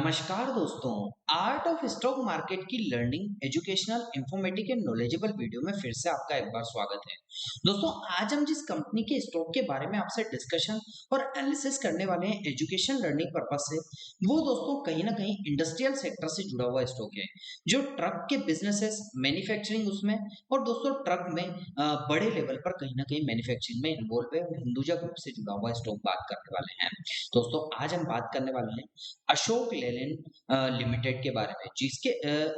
नमस्कार दोस्तों। Art of stock market की learning educational informative and knowledgeable video में फिर से आपका एक बार स्वागत है। दोस्तों, आज हम जिस कंपनी के स्टॉक के बारे में आपसे डिस्कशन और एनालिसिस करने वाले हैं एजुकेशन लर्निंग पर्पस से, वो दोस्तों कहीं ना कहीं इंडस्ट्रियल सेक्टर से जुड़ा हुआ स्टॉक है, जो ट्रक के बिजनेसेस मैन्युफैक्चरिंग उसमें, और दोस्तों ट्रक में बड़े लेवल पर कहीं ना कहीं मैन्युफैक्चरिंग में इन्वॉल्व है और हिंदुजा ग्रुप से जुड़ा हुआ स्टॉक बात करने वाले हैं। दोस्तों, आज हम बात करने वाले हैं अशोक लेलैंड लिमिटेड के बारे में, जिसके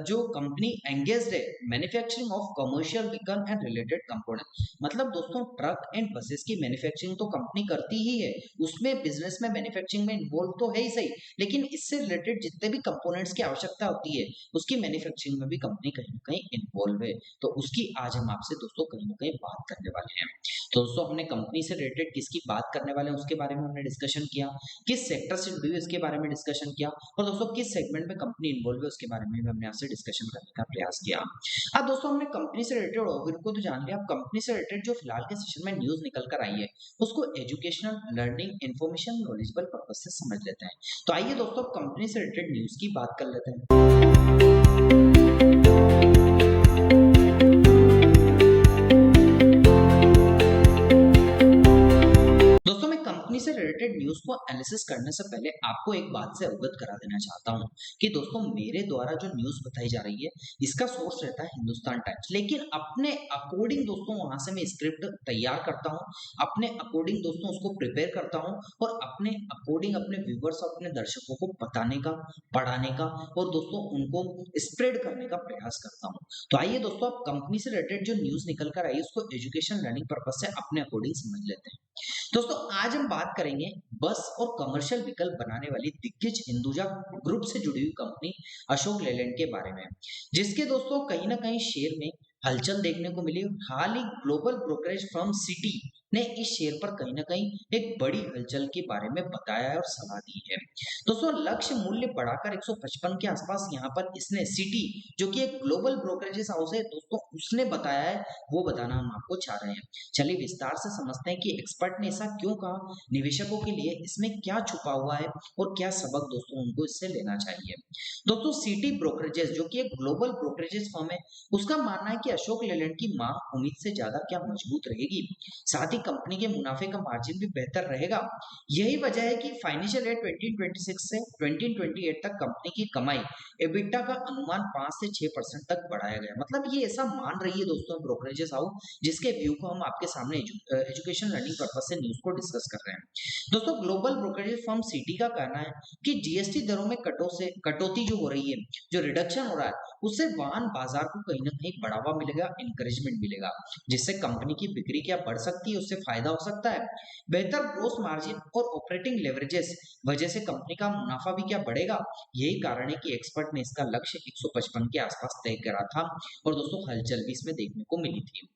जो कंपनी एंगेज्ड है manufacturing of commercial vehicle and related component. मतलब दोस्तों ट्रक एंड बसेस की मैन्युफैक्चरिंग तो कंपनी करती ही है, उसमें बिजनेस में मैन्युफैक्चरिंग में इन्वॉल्व तो है ही सही, लेकिन इससे रिलेटेड जितने भी कंपोनेंट्स की आवश्यकता होती है उसकी मैन्युफैक्चरिंग में भी कंपनी कहीं ना कहीं इन्वॉल्व है। तो उसकी आज हम आपसे दोस्तों कहीं ना कहीं बात करने वाले हैं। तो दोस्तों, हमने कंपनी से रिलेटेड किसकी बात करने वाले हैं उसके बारे में हमने डिस्कशन किया, किस सेक्टर से जुड़ी हुई है इसके बारे में डिस्कशन किया, और दोस्तों किस सेगमेंट में कंपनी इन्वॉल्व है उसके बारे में भी हमने आपसे डिस्कशन करने का प्रयास किया। अब दोस्तों, हमने कंपनी से रिलेटेड ओवरव्यू को तो जान लिया। अब कंपनी से रिलेटेड जो फिलहाल के सेशन में न्यूज निकल कर आई है उसको educational learning information knowledgeable purpose से समझ लेते हैं। तो आइए दोस्तों, कंपनी से रिलेटेड न्यूज की बात कर लेते हैं। दोस्तों, मैं कंपनी से रिलेटेड न्यूज को एनालिसिस करने से पहले आपको एक बात से अवगत करा देना चाहता हूं कि दोस्तों मेरे द्वारा जो न्यूज बताई जा रही है इसका सोर्स रहता है हिंदुस्तान टाइम्स, लेकिन अपने अकॉर्डिंग दोस्तों वहां से मैं स्क्रिप्ट तैयार करता हूं, अपने अकॉर्डिंग दोस्तों उसको प्रिपेयर करता हूं और अपने अकॉर्डिंग अपने व्यूवर्स और अपने दर्शकों को बताने का, पढ़ाने का और दोस्तों उनको स्प्रेड करने का प्रयास करता हूं। तो आइए दोस्तों, आप कंपनी से रिलेटेड जो न्यूज निकल कर आई उसको एजुकेशन लर्निंग पर्पज से अपने अकॉर्डिंग समझ लेते हैं। दोस्तों, आज हम बात करेंगे बस और कमर्शियल व्हीकल बनाने वाली दिग्गज हिंदुजा ग्रुप से जुड़ी हुई कंपनी अशोक लेलैंड के बारे में, जिसके दोस्तों कहीं ना कहीं शेयर में हलचल देखने को मिली। हाल ही ग्लोबल ब्रोकरेज फर्म सिटी ने इस शेयर पर कहीं ना कहीं एक बड़ी हलचल के बारे में बताया है और सलाह दी है। दोस्तों, लक्ष्य मूल्य बढ़ाकर 155 के आसपास यहाँ पर इसने सिटी, जो कि एक ग्लोबल ब्रोकरेजेस हाउस है दोस्तों, उसने बताया है, वो बताना हम आपको चाह रहे हैं। चलिए विस्तार से समझते हैं कि एक्सपर्ट ने ऐसा क्यों कहा, निवेशकों के लिए इसमें क्या छुपा हुआ है और क्या सबक दोस्तों उनको इससे लेना चाहिए। दोस्तों, सिटी ब्रोकरेजेस जो कि एक ग्लोबल ब्रोकरेजेस फर्म है, उसका मानना है कि अशोक लेलैंड की मांग उम्मीद से ज्यादा क्या मजबूत रहेगी, साथ ही कंपनी के मुनाफे का मार्जिन भी बेहतर रहेगा। यही वजह है कि फाइनेंशियल ईयर 2026 से 2028 तक कंपनी की कमाई एबिटा का अनुमान 5 से 6% तक बढ़ाया गया। मतलब ये ऐसा मान रही है दोस्तों ब्रोकरेजेस हाउस, जिसके व्यू को हम आपके सामने एजुकेशन लर्निंग पर्पस से न्यूज को डिस्कस कर रहे हैं। दोस्तों, ग्लोबल ब्रोकरेज फर्म सिटी का कहना है कि जीएसटी दरों में कटौती जो हो रही है, जो रिडक्शन हो रहा है, उससे वाहन बाजार को कहीं ना कहीं बढ़ावा मिलेगा, इंकरेजमेंट मिलेगा, जिससे कंपनी की बिक्री क्या बढ़ सकती है, उससे फायदा हो सकता है। बेहतर ग्रोस मार्जिन और ऑपरेटिंग लेवरेजेस वजह से कंपनी का मुनाफा भी क्या बढ़ेगा। यही कारण है कि एक्सपर्ट ने इसका लक्ष्य 155 के आसपास तय करा था और दोस्तों हलचल भी इसमें देखने को मिली थी।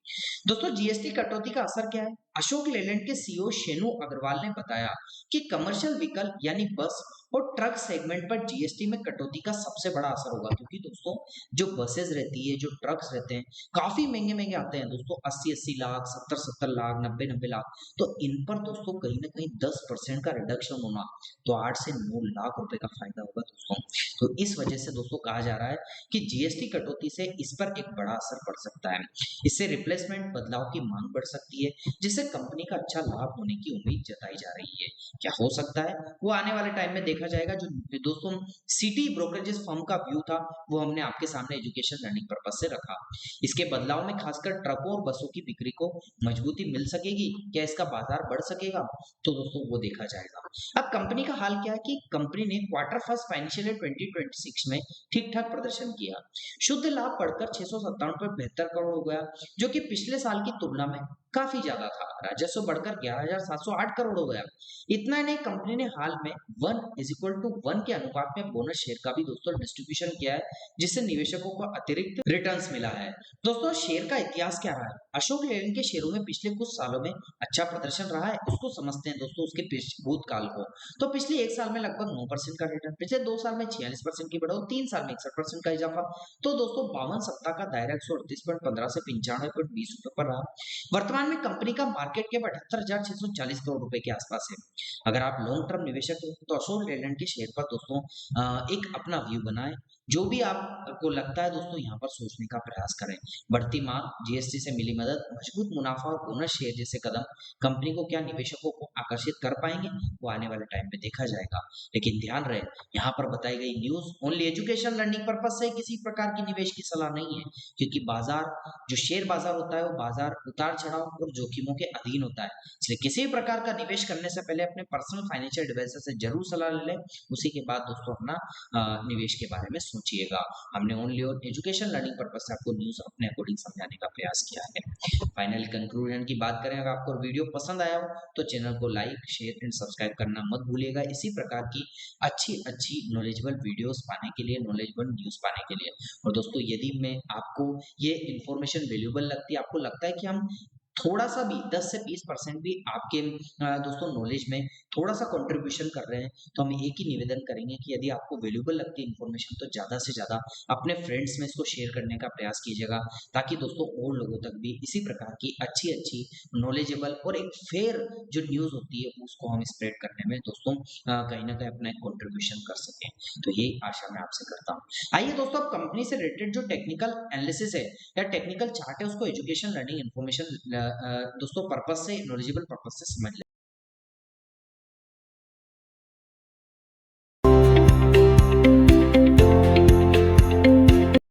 दोस्तों, जीएसटी कटौती का असर क्या है? अशोक लेलैंड के सीईओ शेनु अग्रवाल ने बताया कि कमर्शियल व्हीकल यानी बस और ट्रक सेगमेंट पर जीएसटी में कटौती का सबसे बड़ा असर होगा, क्योंकि दोस्तों जो बसेस रहती है, जो ट्रक्स रहते हैं, काफी महंगे महंगे आते हैं दोस्तों, 80-80 लाख, 70-70 लाख, 90-90 लाख। तो इन पर दोस्तों कहीं ना कहीं 10% का रिडक्शन होना, तो 8 से 9 लाख रुपए का फायदा होगा दोस्तों। तो इस वजह से दोस्तों कहा जा रहा है कि जीएसटी कटौती से इस पर एक बड़ा असर पड़ सकता है। इससे रिप्लेसमेंट बदलाव की मांग बढ़ सकती है, जिससे कंपनी का अच्छा लाभ होने की उम्मीद जताई जा रही है। क्या हो सकता है वो आने वाले टाइम में देखा जाएगा। जो दोस्तों सिटी ब्रोकरेजेस फर्म का व्यू था वो हमने आपके सामने एजुकेशन लर्निंग पर्पस से रखा। इसके बदलाव में खासकर ट्रकों और बसों की बिक्री को मजबूती मिल सकेगी, क्या इसका बाजार बढ़ सकेगा, तो दोस्तों वो देखा जाएगा। अब कंपनी का हाल क्या है कि कंपनी ने क्वार्टर फर्स्ट फाइनेंशियल ईयर 2026 में ठीक ठाक प्रदर्शन किया। शुद्ध लाभ बढ़कर 657 करोड़ हो गया, जो कि पिछले साल की तुलना में काफी ज्यादा था। राजस्व बढ़कर 11,708 करोड़ हो गया। इतना ही नहीं, कंपनी ने हाल में 1:1 के अनुपात में बोनस शेयर का भी दोस्तों डिस्ट्रीब्यूशन किया है, जिससे निवेशकों को अतिरिक्त रिटर्न्स मिला है। दोस्तों, शेयर का इतिहास क्या रहा है? अशोक लेलैंड के शेयरों में पिछले कुछ सालों में अच्छा प्रदर्शन रहा है, उसको समझते हैं दोस्तों उसके भूतकाल को। तो पिछले एक साल में लगभग 9% का रिटर्न, पिछले 2 साल में 46% की बढ़ोतरी, 3 साल में 61% का इजाफा। तो दोस्तों 52 सप्ताह का दायरा 138.15 से 95.20 रुपए पर रहा। वर्तमान में कंपनी का मार्केट कैप 78,640 करोड़ रुपए के आसपास है। अगर आप लॉन्ग टर्म निवेशक हैं तो अशोक आइलैंड के शेयर पर दोस्तों एक अपना व्यू बनाएं। जो भी आपको लगता है दोस्तों यहाँ पर सोचने का प्रयास करें। बढ़ती मांग, जीएसटी से मिली मदद, मजबूत मुनाफा और बोनस शेयर जैसे कदम कंपनी को क्या निवेशकों को आकर्षित कर पाएंगे, वो आने वाले टाइम में देखा जाएगा। लेकिन ध्यान रहे, यहाँ पर बताई गई news only education learning purpose से किसी प्रकार की निवेश की सलाह नहीं है, क्योंकि बाजार जो शेयर बाजार होता है वो बाजार उतार चढ़ाव और जोखिमों के अधीन होता है। इसलिए किसी भी प्रकार का निवेश करने से पहले अपने पर्सनल फाइनेंशियल एडवाइजर से जरूर सलाह ले लें। उसी के बाद दोस्तों अपना निवेश के बारे में सोचिएगा। हमने ओनली और एजुकेशन लर्निंग पर्पज से आपको न्यूज अपने अकॉर्डिंग समझाने का प्रयास किया है। फाइनल कंक्लूजन की बात करें, अगर आपको वीडियो पसंद आया हो तो चैनल को लाइक शेयर एंड सब्सक्राइब करना मत भूलिएगा। इसी प्रकार की अच्छी नॉलेजेबल वीडियोस पाने के लिए, नॉलेजेबल न्यूज पाने के लिए। और दोस्तों यदि मैं आपको ये इन्फॉर्मेशन वैल्यूएबल लगती है, आपको लगता है कि हम थोड़ा सा भी 10 से 20% भी आपके दोस्तों नॉलेज में थोड़ा सा कंट्रीब्यूशन कर रहे हैं, तो हम एक ही निवेदन करेंगे कि यदि आपको वैल्यूएबल लगती है इन्फॉर्मेशन तो ज़्यादा से ज़्यादा अपने फ्रेंड्स में इसको शेयर करने का प्रयास कीजिएगा, ताकि दोस्तों और लोगों तक भी इसी प्रकार की अच्छी नॉलेजेबल और एक फेयर जो न्यूज़ होती है उसको हम स्प्रेड करने में दोस्तों कहीं ना कहीं अपना एक कॉन्ट्रीब्यूशन कर सकें। तो यही आशा मैं आपसे करता हूँ। आइए दोस्तों, अब कंपनी से रिलेटेड जो टेक्निकल एनालिसिस है या टेक्निकल चार्ट है उसको एजुकेशन लर्निंग इन्फॉर्मेशन दोस्तों पर्पस से, नॉलेजेबल पर्पस से समझ लें।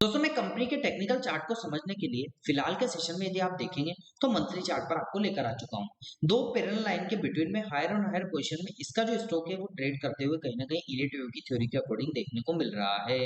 दोस्तों मैं कंपनी के टेक्निकल चार्ट को समझने के लिए फिलहाल के सेशन में यदि आप देखेंगे तो मंथली चार्ट पर आपको लेकर आ चुका हूं। दो पैरेलल लाइन के बिटवीन में हायर और हायर पोजीशन में इसका जो स्टॉक है वो ट्रेड करते हुए कहीं ना कहीं इलीट वेव की थ्योरी के अकॉर्डिंग देखने को मिल रहा है।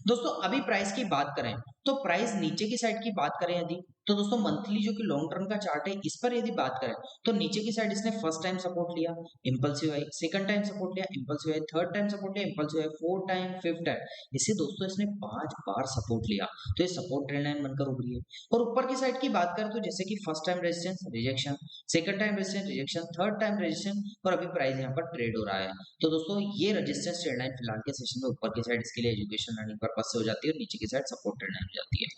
दोस्तों अभी प्राइस की बात करें तो प्राइस नीचे की साइड की बात करें यदि, तो दोस्तों मंथली जो कि लॉन्ग टर्म का चार्ट है इस पर यदि बात करें तो नीचे की साइड इसने फर्स्ट टाइम सपोर्ट लिया, इंपल्सिव आई, सेकंड टाइम सपोर्ट लिया, इंपल्सिव आई, थर्ड टाइम सपोर्ट लिया, इंपल्सिव आई, फोर्थ टाइम, फिफ्थ टाइम, इसे दोस्तों इसने 5 बार सपोर्ट लिया। तो ये सपोर्ट ट्रेंड लाइन बनकर उभरी है। और ऊपर की साइड की बात करें तो जैसे कि first time resistance rejection, second time resistance rejection, third time resistance और अभी प्राइस यहाँ पर ट्रेड हो रहा है। तो दोस्तों ये रेजिस्टेंस ट्रेंड लाइन फिलहाल के सेशन में ऊपर की साइड इसके लिए एजुकेशन लर्निंग पर्पस से हो जाती है और नीचे की साइड सपोर्ट ट्रेंड लाइन हो जाती है।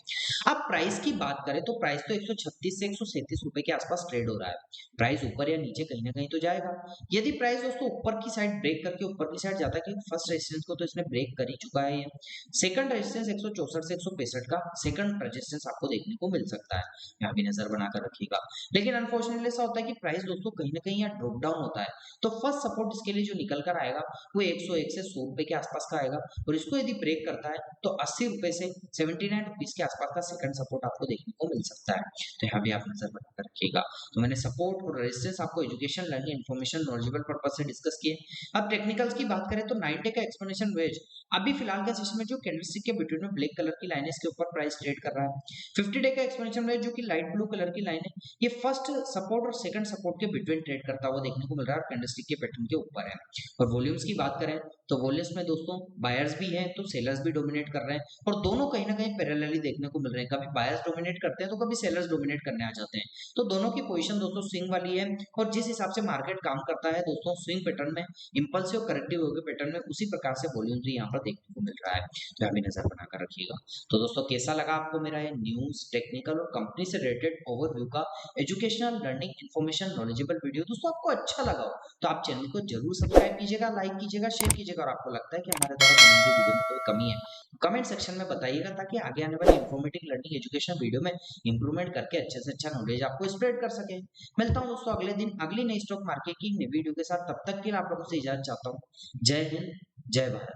अब प्राइस की बात करें तो प्राइस तो 136 से 137 रुपए के आसपास ट्रेड हो रहा है। प्राइस ऊपर या नीचे कहीं ना कहीं तो जाएगा। यदि प्राइस दोस्तों ऊपर की साइड ब्रेक करके ऊपर की साइड जाता है, क्योंकि फर्स्ट रेजिस्टेंस को तो इसने ब्रेक कर ही चुका है। ये सेकंड रेजिस्टेंस 164 से 165 का सेकंड रेजिस्टेंस आपको देखने को मिल सकता है, यहाँ भी नजर बनाकर रखिएगा। लेकिन अनफॉर्चुनेटली ऐसा होता है कि प्राइस दोस्तों कहीं ना कहीं यहाँ ड्रॉप डाउन होता है, तो फर्स्ट सपोर्ट इसके लिए जो निकल कर आएगा वो 101 से 100 रुपए के आसपास का आएगा। और इसको यदि ब्रेक करता है तो 80 रुपए से 79 रुपीज के आसपास का सेकंड सपोर्ट आपको देखने को मिल सकता है। तो यहाँ भी आप नजर बनाकर रखिएगा। तो मैंने सपोर्ट और रेजिस्टेंस आपको education learning information knowledgeable purpose से डिस्कस किए। अब टेक्निकल्स की बात करें तो 9 डे का एक्सपोनेंशियल वेज अभी फिलहाल के सेशन में जो कैंडलस्टिक के बिटवीन में ब्लैक कलर की लाइन है इसके ऊपर प्राइस ट्रेड कर रहा है। 50 डे का एक्सपोनेंशियल वेज जो कि लाइट ब्लू कलर की लाइन है, ये फर्स्ट सपोर्ट और सेकंड सपोर्ट के बिटवीन ट्रेड करता हुआ देखने को मिल रहा है और कैंडलस्टिक के पैटर्न के ऊपर है। और वॉल्यूम्स की बात करें तो वॉल्यूम्स में दोस्तों बायर्स भी हैं तो सेलर्स भी डोमिनेट कर रहे हैं और दोनों कहीं ना कहीं पैरेलली देखने को मिल रहे हैं। कभी बायर्स डोमिनेट करते हैं तो कभी सेलर्स डोमिनेट करने आ जाते हैं। तो दोनों की पोजीशन दोस्तों स्विंग वाली है और जिस हिसाब से मार्केट काम करता है दोस्तों स्विंग पैटर्न में, इंपल्सिव करेक्टिव के पैटर्न में, उसी प्रकार से वॉल्यूम भी यहाँ पर देखने को मिल रहा है। तो अभी नजर बनाकर रखिएगा। तो दोस्तों कैसा लगा आपको मेरा ये न्यूज टेक्निकल और कंपनी से रिलेटेड ओवरव्यू का educational learning information knowledgeable video दोस्तों आपको अच्छा लगा हो तो आप चैनल को जरूर सब्सक्राइब कीजिएगा, लाइक कीजिएगा, शेयर कीजिएगा। और आपको लगता है कि हमारे द्वारा बनाई गई वीडियो में कोई कमी है कमेंट सेक्शन में बताइएगा, ताकि आगे आने वाली इन्फॉर्मेटिव लर्निंग एजुकेशन वीडियो में इंप्रूवमेंट करके अच्छे से अच्छा नॉलेज आपको स्प्रेड कर सके। मिलता हूं दोस्तों अगले दिन अगली नई स्टॉक मार्केट की नई वीडियो के साथ। तब तक के लिए आप लोगों से इजाजत चाहता हूं। जय हिंद, जय भारत।